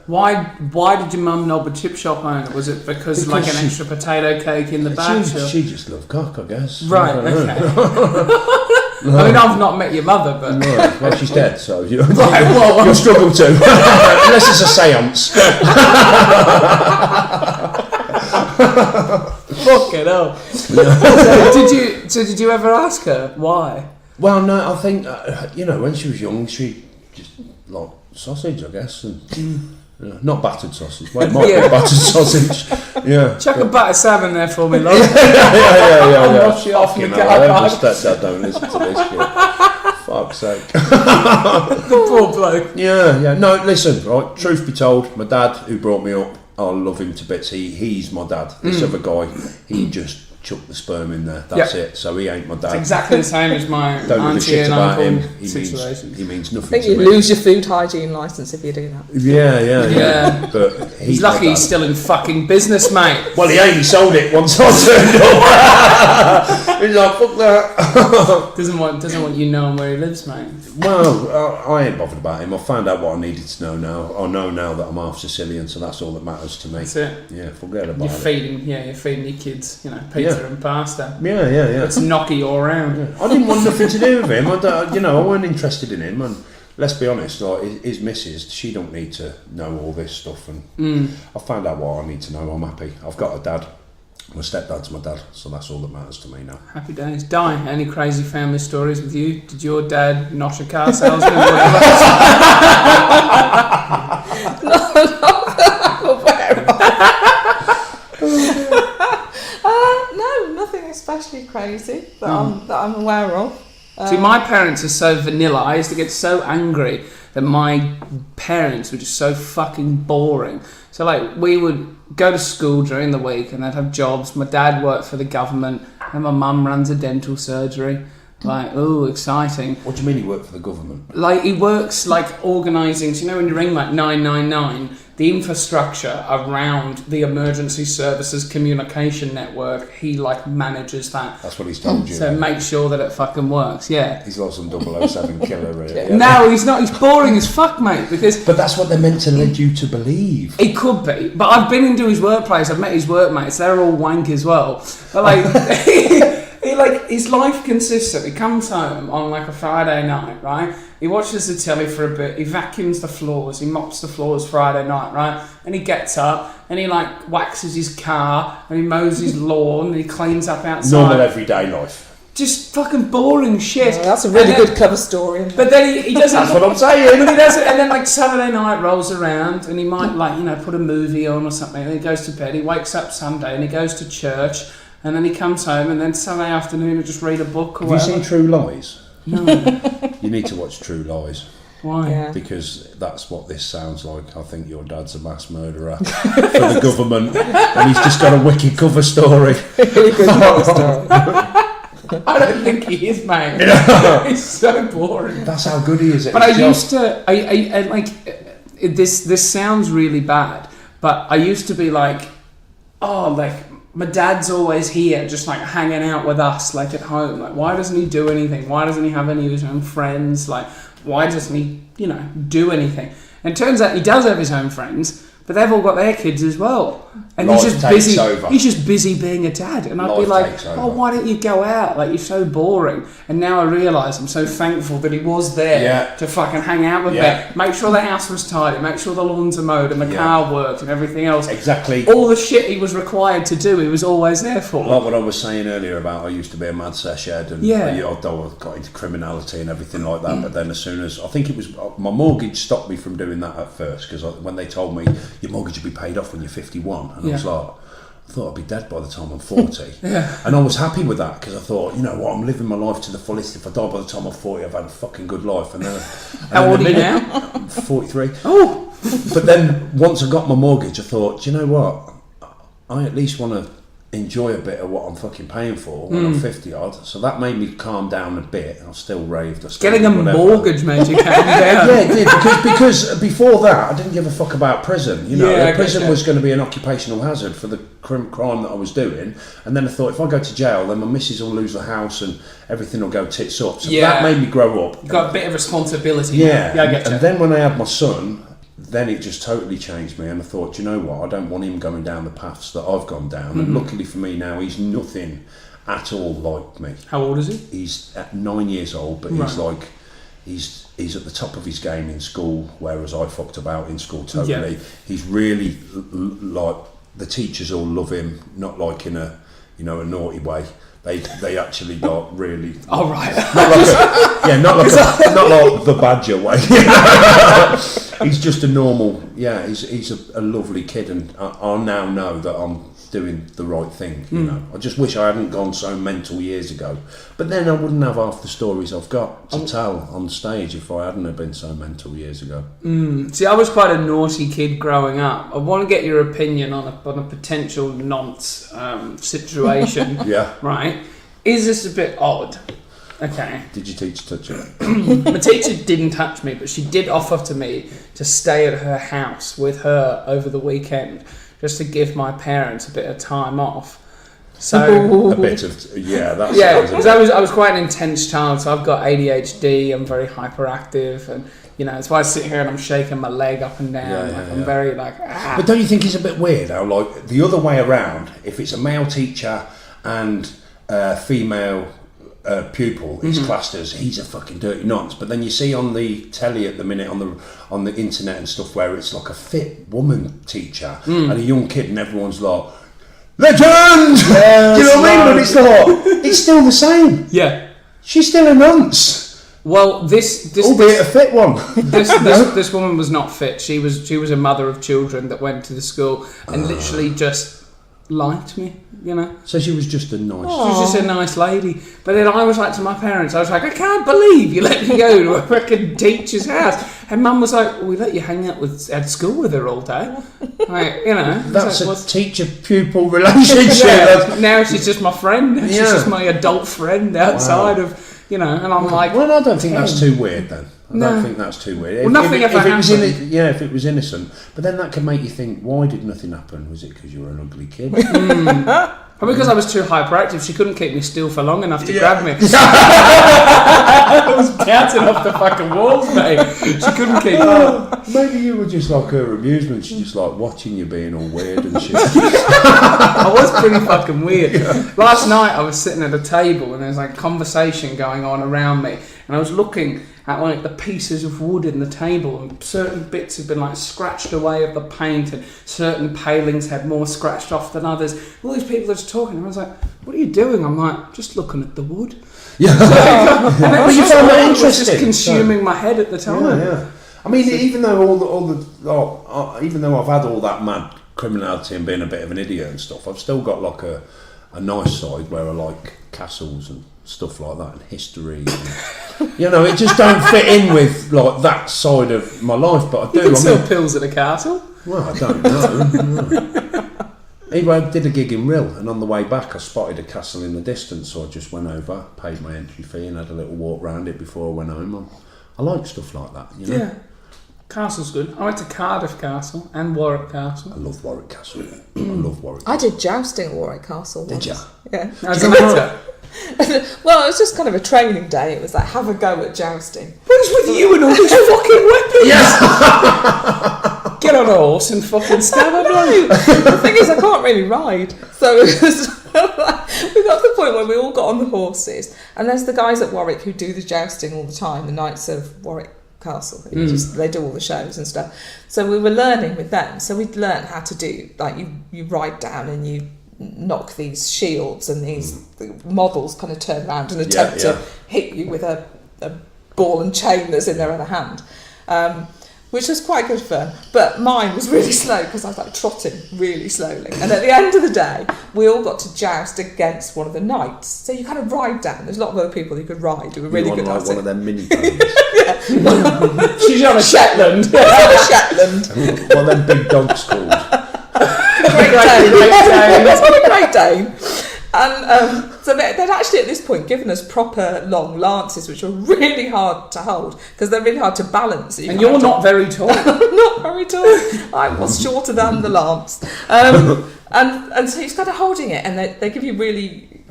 why did your mum knob a chip shop owner? Was it because like an extra potato cake in the back? she just loved cock, I guess. Right, okay. I mean, I've not met your mother, but... No, well, she's dead, so you'll well, struggle to. Unless it's a seance. Fucking hell. So did you ever ask her why? Well, no, I think when she was young, she just liked sausage, I guess, and not battered sausage. Well, it might be battered sausage. Yeah. Chuck a batter salmon there for me, love. yeah. Wash it off in the Fucking car hell, I park. hope my stepdad don't listen to this shit. Fuck's sake. The poor bloke. Yeah. No, listen, right, truth be told, my dad, who brought me up, I love him to bits. He's my dad. This other guy, he just chucked the sperm in there. That's it. So he ain't my dad. It's exactly the same as my Don't give a auntie shit and about uncle him. He situations. means I nothing think to you me. lose your food hygiene licence if you do that. Yeah. But He's lucky he's still in fucking business, mate. Well, he ain't. He sold it once I turned up. He's like, fuck that. Doesn't want you knowing where he lives, mate. Well, I ain't bothered about him. I found out what I needed to know now. I know now that I'm half Sicilian, so that's all that matters to me. That's it. Yeah, forget about You're it. feeding your kids, pizza and pasta. Yeah. It's knocky all around. I didn't want nothing to do with him. I weren't interested in him. And let's be honest, like his missus, she don't need to know all this stuff. And I found out what I need to know. I'm happy. I've got a dad. My stepdad's my dad, so that's all that matters to me now. Happy days. Di, any crazy family stories with you? Did your dad notch a car salesman or whatever? No, nothing especially crazy that I'm aware of. See, my parents are so vanilla. I used to get so angry that my parents were just so fucking boring. So, like, we would go to school during the week and they'd have jobs. My dad worked for the government and my mum runs a dental surgery. Like, ooh, exciting. What do you mean he worked for the government? Like, he works, like, organising... So, you know when you ring, like, 999, the infrastructure around the emergency services communication network, he, like, manages that. That's what he's told you. So, make sure that it fucking works, yeah. He's like some 007 killer, really. No, he's not. He's boring as fuck, mate, because... But that's what they're meant to lead you to believe. He could be, but I've been into his workplace. I've met his workmates. They're all wank as well. But like, his life consists of he comes home on like a Friday night, right? He watches the telly for a bit. He vacuums the floors. He mops the floors Friday night, right? And he gets up and he like waxes his car and he mows his lawn and he cleans up outside. Normal everyday life. Just fucking boring shit. That's a really good cover story. Isn't it? But then he doesn't. That's what I'm saying. But he does it, and then like Saturday night rolls around, and he might put a movie on or something. And he goes to bed. He wakes up Sunday, and he goes to church, and then he comes home, and then Sunday afternoon he'll just read a book or Have whatever. you seen True Lies? No. You need to watch True Lies. Why? Yeah. Because that's what this sounds like. I think your dad's a mass murderer for the government, and he's just got a wicked cover story. Really good cover story. I don't think he is, mate. He's so boring. That's how good he is at But I his job. used to, I like, this sounds really bad, but I used to be like, oh, like, my dad's always here, just like hanging out with us, like at home. Like, why doesn't he do anything? Why doesn't he have any of his own friends? Like, why doesn't he, do anything? And it turns out he does have his own friends, but they've all got their kids as well. And Life he's just takes busy. over. He's just busy being a dad. And I'd be Life like, takes over. oh, why don't you go out? Like, you're so boring. And now I realise I'm so thankful that he was there to fucking hang out with me. Make sure the house was tidy. Make sure the lawns are mowed and the car worked and everything else. Exactly. All the shit he was required to do, he was always there for. Like what I was saying earlier about I used to be a mad sesh head and I got into criminality and everything like that, but then as soon as I think it was my mortgage stopped me from doing that at first, because when they told me your mortgage will be paid off when you're 51, and I was like, I thought I'd be dead by the time I'm 40. And I was happy with that, because I thought, you know what, I'm living my life to the fullest. If I die by the time I'm 40, I've had a fucking good life. And then, how old are you now? I'm 43. Oh! But then once I got my mortgage, I thought, do you know what, I at least want to enjoy a bit of what I'm fucking paying for when I'm 50 odd. So that made me calm down a bit. I still raved. Getting a mortgage made you calm down. Yeah, it did, because before that I didn't give a fuck about prison. Prison was going to be an occupational hazard for the crime that I was doing. And then I thought, if I go to jail, then my missus will lose the house and everything will go tits up. So that made me grow up. You've got a bit of responsibility. Yeah, I get you. And then when I had my son, then it just totally changed me, and I thought, you know what, I don't want him going down the paths that I've gone down. And luckily for me now, he's nothing at all like me. How old is he? He's at 9 years old, but he's like, he's at the top of his game in school, whereas I fucked about in school totally. He's really like, the teachers all love him, not like in a a naughty way. They actually got really. Oh right. Not like the badger way. He's just a normal. Yeah, he's a lovely kid, and I now know that I'm doing the right thing. I just wish I hadn't gone so mental years ago. But then I wouldn't have half the stories I've got to tell on stage if I hadn't have been so mental years ago. See, I was quite a naughty kid growing up. I want to get your opinion on a potential nonce situation. Yeah. Right. Is this a bit odd? Okay. Did your teacher touch it? My teacher didn't touch me, but she did offer to me to stay at her house with her over the weekend, just to give my parents a bit of time off. So A bit of that. yeah, because I was quite an intense child. So I've got ADHD. I'm very hyperactive, and that's why I sit here and I'm shaking my leg up and down. I'm very like. Ah. But don't you think it's a bit weird how, like, the other way around, if it's a male teacher and a female pupil, it's classed as he's a fucking dirty nonce. But then you see on the telly at the minute, on the internet and stuff, where it's like a fit woman teacher and a young kid, and everyone's like, legend! Do you know what I mean? But it's like, it's still the same. Yeah. She's still a nonce. Well, this albeit a fit one. this woman was not fit. She was a mother of children that went to the school and literally just liked me, So she was just a nice. She was just a nice lady. But then I was like to my parents, I can't believe you let me go to a freaking teacher's house. And Mum was like, well, we let you hang out at school with her all day. Like, That's a teacher-pupil relationship. Yeah, now she's just my friend. She's just my adult friend outside of. And I'm like... Well, I don't think that's too weird, then. I don't think that's too weird. Well, nothing ever happened. If it was innocent. But then that could make you think, why did nothing happen? Was it because you were an ugly kid? Probably because I was too hyperactive. She couldn't keep me still for long enough to grab me. I was bouncing off the fucking walls, mate. She couldn't keep up. Maybe you were just like her amusement. She just like watching you being all weird and shit. I was pretty fucking weird. Yeah. Last night I was sitting at a table and there was like conversation going on around me, and I was looking at like the pieces of wood in the table, and certain bits had been like scratched away of the paint, and certain palings had more scratched off than others. All these people are just talking, and I was like, "What are you doing?" I'm like, "Just looking at the wood." Yeah, and you found that interesting. It was just consuming my head at the time. Yeah. I mean, even though even though I've had all that mad criminality and being a bit of an idiot and stuff, I've still got like a nice side where I like castles and stuff like that, and history, and, it just don't fit in with like that side of my life, but I do. You can sell pills at a castle. Well, I don't know. Anyway, I did a gig in Rill, and on the way back I spotted a castle in the distance, so I just went over, paid my entry fee, and had a little walk around it before I went home. I like stuff like that, Yeah. Castle's good. I went to Cardiff Castle and Warwick Castle. I love Warwick Castle. I love Warwick. I did jousting at Warwick Castle once. Did you? Yeah. As a matter. Well, it was just kind of a training day. It was like, have a go at jousting. What is with you and all these fucking weapons? Yeah. Get on a horse and fucking stab him. The thing is, I can't really ride. So it was we got to the point where we all got on the horses, and there's the guys at Warwick who do the jousting all the time, the Knights of Warwick Castle. They do all the shows and stuff. So we were learning with them. So we'd learn how to do, like, you ride down and you knock these shields, and these models kind of turn around and attempt to hit you with a ball and chain that's in their other hand, which was quite good fun. But mine was really slow because I was like trotting really slowly, and at the end of the day we all got to joust against one of the knights. So you kind of ride down, there's a lot of other people you could ride who were really good at it. One of them mini ponies. She's on a Shetland. She's on a Shetland. One of them big dogs called Great Dane. That's what a Great Dane. And so they'd actually at this point given us proper long lances, which were really hard to hold because they're really hard to balance. And you're not very tall. I'm not very tall. I was shorter than the lance. And so he's kind of holding it, and they give you really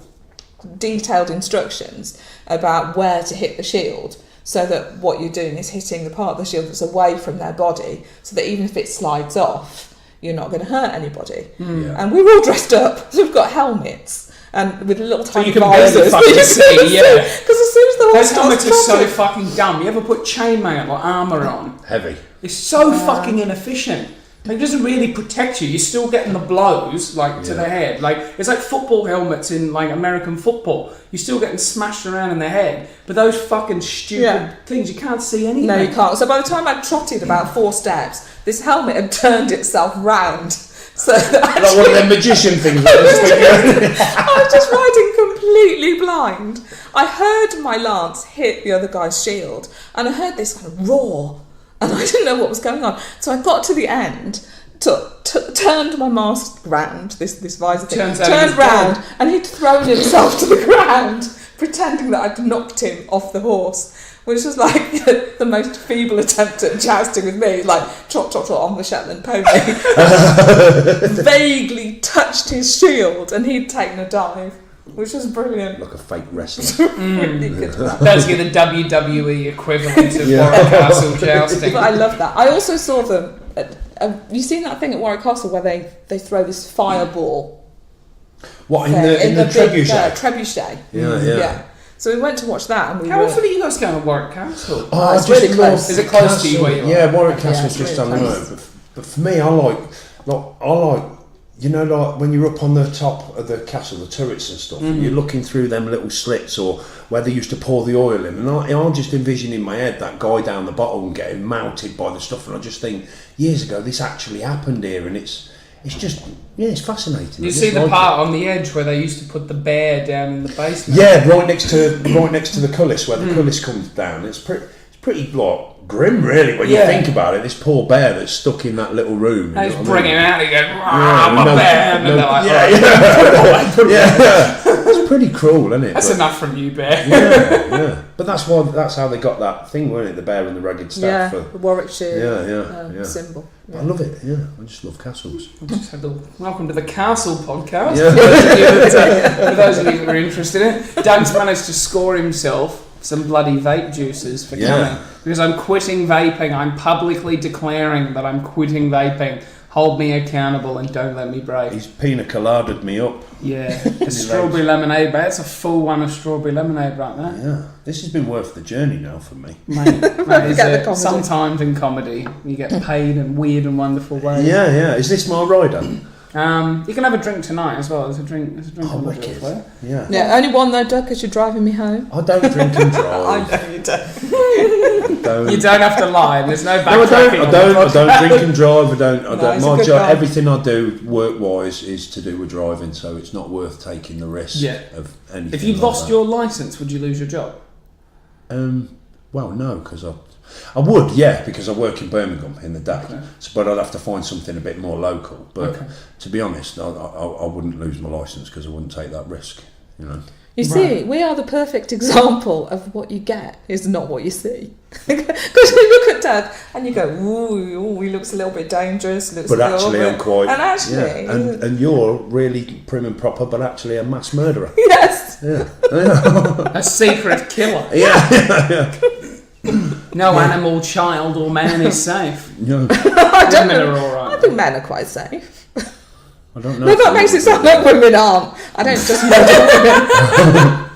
detailed instructions about where to hit the shield, so that what you're doing is hitting the part of the shield that's away from their body, so that even if it slides off, you're not going to hurt anybody. And we were all dressed up, so we've got helmets and with little tiny visors. So you can see, yeah. Because as soon as the horse those helmets are so fucking dumb. You ever put chainmail or armour on? heavy. It's so fucking inefficient. Like, it doesn't really protect you. You're still getting the blows, like, to the head. Like, it's like football helmets in, like, American football. You're still getting smashed around in the head. But those fucking stupid things, you can't see anything. No, you can't. So by the time I trotted about 4 steps, this helmet had turned itself round. So that Like one of them magician things. I was just riding completely blind. I heard my lance hit the other guy's shield, and I heard this kind of roar, and I didn't know what was going on. So I got to the end, turned my mask round, this visor thing, turned round, and he'd thrown himself to the ground, pretending that I'd knocked him off the horse. Which was like the most feeble attempt at jousting with me, like trot, trot, trot on the Shetland pony. Vaguely touched his shield, and he'd taken a dive, which was brilliant. Like a fake wrestler. Really good. Basically the WWE equivalent of Warwick Castle jousting. But I love that. I also saw them. You seen that thing at Warwick Castle where they throw this fireball? What, in the big, trebuchet? Trebuchet. Yeah. So we went to watch that, and we How were... often are you guys going to Warwick Castle? Oh, it's really close. Is it close to you where you are? Yeah, Warwick Castle's it's just really down the close. road. But for me, I like, you know, like when you're up on the top of the castle, the turrets and stuff, and you're looking through them little slits, or where they used to pour the oil in, and I just envision in my head that guy down the bottom getting melted by the stuff, and I just think, years ago, this actually happened here, and it's just, it's fascinating. You see the part on the edge where they used to put the bear down in the basement? Yeah, right next to the cullis, where the cullis comes down. It's pretty like grim, really, when you think about it. This poor bear that's stuck in that little room. They just bring him out and he goes, Yeah, bear, and they're like, It's pretty cruel, isn't it? that's enough from you, bear. Yeah. But that's how they got that thing, weren't it? The bear and the ragged staff. the Warwickshire Yeah. symbol. I love it. Yeah, I just love castles. Welcome to the Castle podcast. Yeah. For those of you that are interested in it, Doug's managed to score himself some bloody vape juices for coming. Because I'm quitting vaping. I'm publicly declaring that I'm quitting vaping. Hold me accountable and don't let me break. He's pina coladaed me up. Yeah, a strawberry lemonade, but it's a full one of strawberry lemonade right there. Yeah, this has been worth the journey now for me. Mate, is Forget the it? comedy. Sometimes in comedy you get paid in weird and wonderful ways. Yeah. Is this my rider? You can have a drink tonight as well. There's a drink Oh, on the wicked. door for you. Yeah. Yeah, only one though, Doug, because you're driving me home. I don't drink and drive. know you don't. You don't have to lie. There's no No, backtracking. I don't drink and drive. No, he's a My good job, guy. everything I do work-wise is to do with driving, so it's not worth taking the risk of anything. If you like lost that. your license, would you lose your job? Well, no, because I would, yeah, because I work in Birmingham in the day. Okay. So, but I'd have to find something a bit more local. But Okay. to be honest, I wouldn't lose my licence because I wouldn't take that risk. You know. You see, we are the perfect example of what you get is not what you see. Because you look at Doug and you go, ooh, he looks a little bit dangerous. Looks But a little actually, bit... I'm quite. And actually... yeah, and you're really prim and proper, but actually a mass murderer. Yes. Yeah. A secret killer. Yeah. No animal, child, or man is safe. No, I don't Women know. are all right. I think men are quite safe. I don't know. No, that makes it sound like women aren't. I don't just murder women.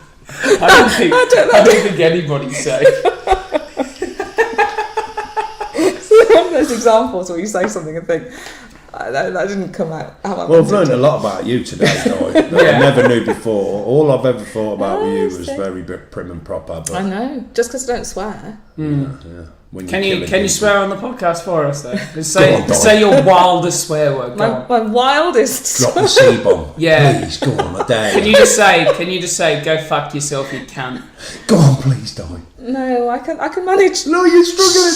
I don't think anybody's safe. It's one of those examples where you say something and think, that didn't come out how I Well, I've wanted learned to. a lot about you today, Guy, that I never knew before. All I've ever thought about Oh, you was see. very prim and proper. But I know, just because I don't swear. yeah. When Can you're you killing swear on the podcast for us though? Just Go on, say your wildest swear word. Go on. My wildest... drop the C-bomb. Yeah. Please, go on, I dare Can you. you just say go fuck yourself, you cunt. Go on, please, Di. No, I can manage No, you're struggling.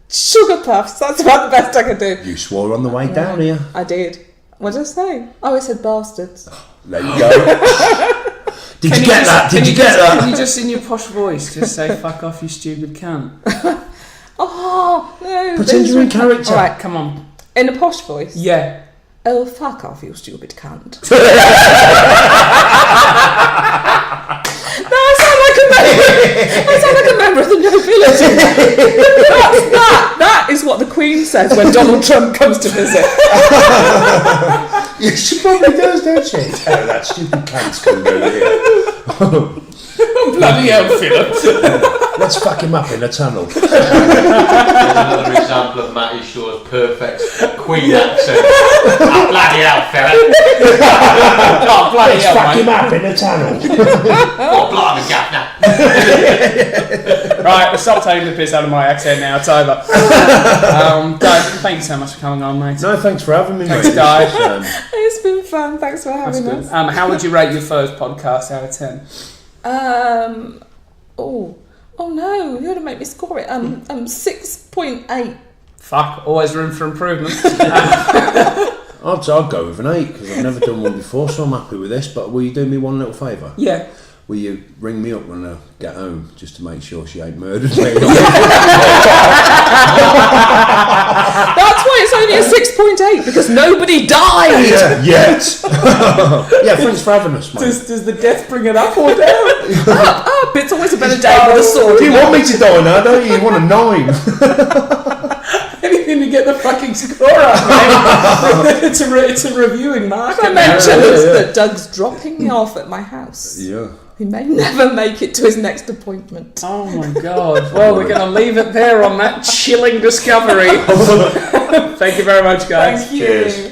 sugar puffs. That's about the best I can do. You swore on the way down here. I did. What did I say? Oh, I said bastards. There you go. Did you get that? Did you get that? Can you just in your posh voice just say fuck off, you stupid cunt? Oh, no. Pretend you're in character. All right, Come on. in a posh voice. Yeah. Oh, fuck off, you stupid cunt. I sound like a member of the nobility. That is what the Queen says when Donald Trump comes to visit. Yeah, she probably does, don't she? Oh, that stupid cunt's come over here. Bloody hell, Philip. Let's fuck him up in a tunnel. There's another example of Matty Shaw's perfect Queen accent. Oh, bloody hell, fella. Oh, bloody Let's hell, fuck mate. him up in a tunnel. Oh, blimey, Gaffner. Right, we'll stop taking the piss out of my accent now. It's over. Dave, thank you so much for coming on, mate. No, thanks for having me, Thanks, mate. Di. It's been fun. Thanks for That's having good. us. How would you rate your first podcast out of 10? Oh no, you're gonna make me score it. 6.8. Fuck, always room for improvement. I'll go with an 8 because I've never done one before, so I'm happy with this. But will you do me one little favour? Yeah. Will you ring me up when I get home just to make sure she ain't murdered me? That's why it's only a 6.8 because nobody died. Yet. Yeah, thanks for having us, mate. Does the death bring it up or down? Up. It's always a better day with a sword. You want me to die now, don't you? You want a 9. Anything to get the fucking score up, man. It's a reviewing market. I mentioned that Doug's dropping me off at my house. Yeah. He may never make it to his next appointment. Oh my god. Well, we're going to leave it there on that chilling discovery. Thank you very much, guys. Thank you. Cheers.